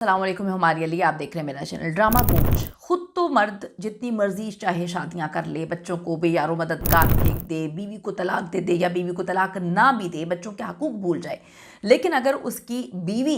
अस्सलाम वालेकुम, मैं हमारे लिए आप देख रहे हैं मेरा चैनल ड्रामा गूंज। खुद तो मर्द जितनी मर्जी चाहे शादियां कर ले, बच्चों को बेयारो मददगार फेंक दे, बीवी को तलाक दे दे या बीवी को तलाक ना भी दे, बच्चों के हकूक भूल जाए, लेकिन अगर उसकी बीवी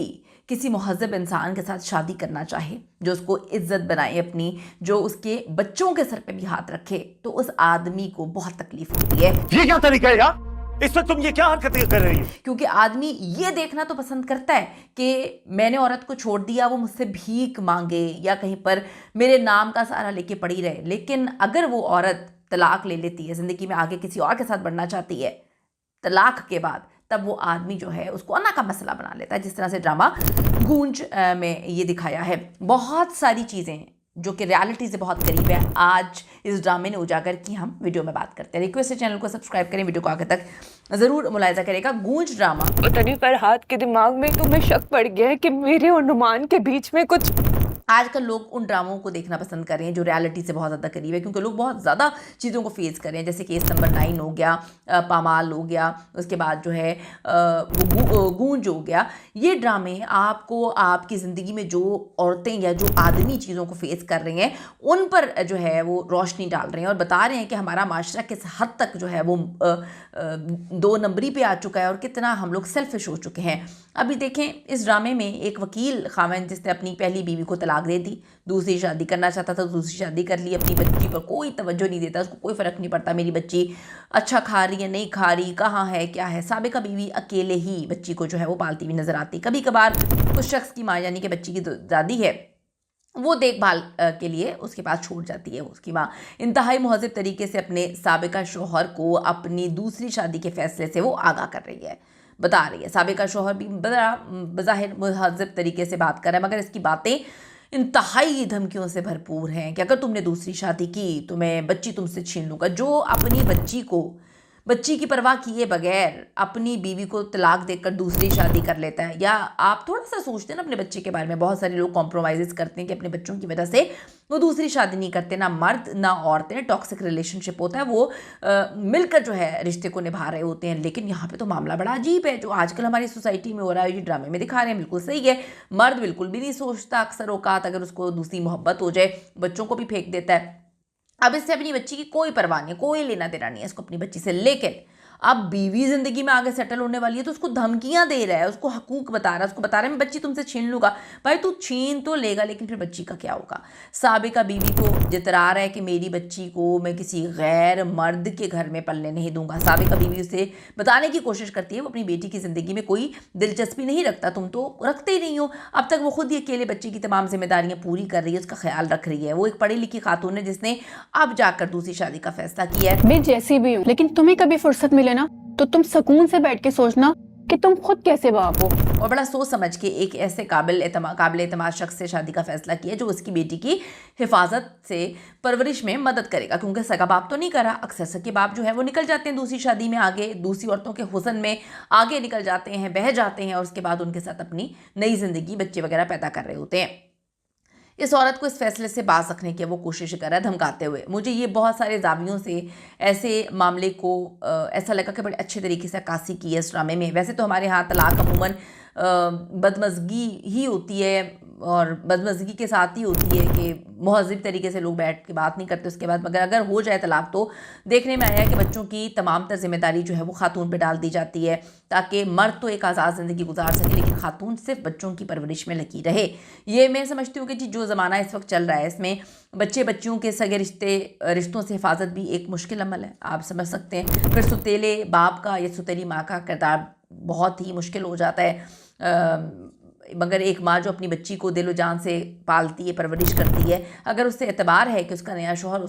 किसी मुहज़्ज़ब इंसान के साथ शादी करना चाहे जो उसको इज्जत बनाए अपनी, जो उसके बच्चों के सर पे भी हाथ रखे, तो उस आदमी को बहुत तकलीफ होती है। ये क्या तरीका है यार? इस वक्त तुम ये क्या हरकतें कर रही हो? क्योंकि आदमी ये देखना तो पसंद करता है कि मैंने औरत को छोड़ दिया, वो मुझसे भीख मांगे या कहीं पर मेरे नाम का सहारा लेके पड़ी रहे। लेकिन अगर वो औरत तलाक ले लेती है, ज़िंदगी में आगे किसी और के साथ बढ़ना चाहती है तलाक के बाद, तब वो आदमी जो है उसको अना का मसला बना लेता है, जिस तरह से ड्रामा गूंज में ये दिखाया है। बहुत सारी चीज़ें जो कि रियलिटी से बहुत करीब है, आज इस ड्रामे ने उजागर की, हम वीडियो में बात करते हैं। रिक्वेस्ट है चैनल को सब्सक्राइब करें, वीडियो को आगे तक ज़रूर मुलाहिजा करेगा। गूंज ड्रामा। तनी फरहाद के दिमाग में तुम्हें शक पड़ गया है कि मेरे और नुमान के बीच में कुछ। आजकल लोग उन ड्रामों को देखना पसंद कर रहे हैं जो रियलिटी से बहुत ज़्यादा करीब है, क्योंकि लोग बहुत ज़्यादा चीज़ों को फेस कर रहे हैं, जैसे केस नंबर 9 हो गया, पामाल हो गया, उसके बाद जो है गूंज हो गया। ये ड्रामे आपको आपकी ज़िंदगी में जो औरतें या जो आदमी चीज़ों को फेस कर रहे हैं उन पर जो है वो रोशनी डाल रहे हैं और बता रहे हैं कि हमारा माशरा किस हद तक जो है वो दो नंबरी पे आ चुका है और कितना हम लोग सेल्फिश हो चुके हैं। अभी देखें इस ड्रामे में एक वकील खामन जिसने अपनी पहली बीवी को तलाक दे दी, दूसरी शादी करना चाहता था, दूसरी शादी कर ली, अपनी बच्ची पर कोई तवज्जो नहीं देता, उसको कोई फ़र्क नहीं पड़ता मेरी बच्ची अच्छा खा रही है नहीं खा रही, कहाँ है क्या है। साबिका बीवी अकेले ही बच्ची को जो है वो पालती हुई नज़र आती। कभी कभार उस शख्स की माँ यानी कि बच्ची की दादी है वो देखभाल के लिए उसके पास छूट जाती है। उसकी माँ इंतहाई मुहज़्ज़ब तरीके से अपने साबिका शौहर को अपनी दूसरी शादी के फ़ैसले से वो आगाह कर रही है, बता रही है। साबिका शौहर भी बड़ा बज़ाहिर मुहज़्ज़ब तरीके से बात कर रहा है, मगर इसकी बातें इंतहाई धमकियों से भरपूर हैं कि अगर तुमने दूसरी शादी की तो मैं बच्ची तुमसे छीन लूँगा। जो अपनी बच्ची की परवाह किए बगैर अपनी बीवी को तलाक देकर दूसरी शादी कर लेता है। या आप थोड़ा सा सोचते हैं ना अपने बच्चे के बारे में, बहुत सारे लोग कॉम्प्रोमाइज़ करते हैं कि अपने बच्चों की वजह से वो दूसरी शादी नहीं करते। ना मर्द ना औरतें, टॉक्सिक रिलेशनशिप होता है, वो मिलकर जो है रिश्ते को निभा रहे होते हैं। लेकिन यहाँ पे तो मामला बड़ा अजीब है जो आजकल हमारी सोसाइटी में हो रहा है, ये ड्रामे में दिखा रहे हैं, बिल्कुल सही है। मर्द बिल्कुल भी नहीं सोचता, अक्सर औकात अगर उसको दूसरी मोहब्बत हो जाए बच्चों को भी फेंक देता है। अब इससे अपनी बच्ची की कोई परवाह नहीं, कोई लेना देना नहीं है इसको अपनी बच्ची से। लेकिन अब बीवी जिंदगी में आगे सेटल होने वाली है तो उसको धमकियां दे रहा है, उसको हकूक बता रहा है, उसको बता रहा है मैं बच्ची तुमसे छीन लूंगा। भाई तू छीन तो लेगा, लेकिन फिर बच्ची का क्या होगा? साबिका बीवी को जितरा रहा है कि मेरी बच्ची को मैं किसी गैर मर्द के घर में पलने नहीं दूंगा। साबिका बीवी उसे बताने की कोशिश करती है वो अपनी बेटी की ज़िंदगी में कोई दिलचस्पी नहीं रखता, तुम तो रखते ही नहीं हो। अब तक वो खुद ही अकेले बच्चे की तमाम जिम्मेदारियां पूरी कर रही है, उसका ख्याल रख रही है। वो एक पढ़ी लिखी खातून है जिसने अब जाकर दूसरी शादी का फैसला किया है। मैं जैसी भी हूँ, लेकिन तुम्हें कभी फुर्सत मिले ना तो तुम सुकून से बैठ के सोचना कि तुम खुद कैसे बाप हो। और बड़ा सोच समझ के एक ऐसे काबिल एतमाद शख्स से शादी का फैसला किया जो उसकी बेटी की हिफाजत से परवरिश में मदद करेगा, क्योंकि सगा बाप तो नहीं करा। अक्सर सगे बाप जो है वो निकल जाते हैं दूसरी शादी में, आगे दूसरी औरतों के हुस्न में आगे निकल जाते हैं, बह जाते हैं और उसके बाद उनके साथ अपनी नई जिंदगी बच्चे वगैरह पैदा कर रहे होते हैं। इस औरत को इस फैसले से बाज रखने की वो कोशिश कर रहा है धमकाते हुए। मुझे ये बहुत सारे जावियों से ऐसे मामले को ऐसा लगा कि बड़े अच्छे तरीके से अक्कासी की है इस ड्रामे में। वैसे तो हमारे यहाँ तलाक अमूमन बदमज़गी ही होती है और बदमज़गी के साथ ही होती है कि मुहज़्ज़ब तरीके से लोग बैठ के बात नहीं करते उसके बाद, मगर अगर हो जाए तलाक तो देखने में आया कि बच्चों की तमाम तर जिम्मेदारी जो है वो खातून पे डाल दी जाती है, ताकि मर्द तो एक आज़ाद ज़िंदगी गुजार सके लेकिन खातून सिर्फ बच्चों की परवरिश में लगी रहे। ये मैं समझती हूँ कि जी जो ज़माना इस वक्त चल रहा है इसमें बच्चियों के सगे रिश्तों से हिफाजत भी एक मुश्किल अमल है, आप समझ सकते हैं। फिर सुतेले बाप का या सुतेली माँ का किरदार बहुत ही मुश्किल हो जाता है। मगर एक माँ जो अपनी बच्ची को दिलो जान से पालती है, परवरिश करती है, अगर उससे एतबार है कि उसका नया शौहर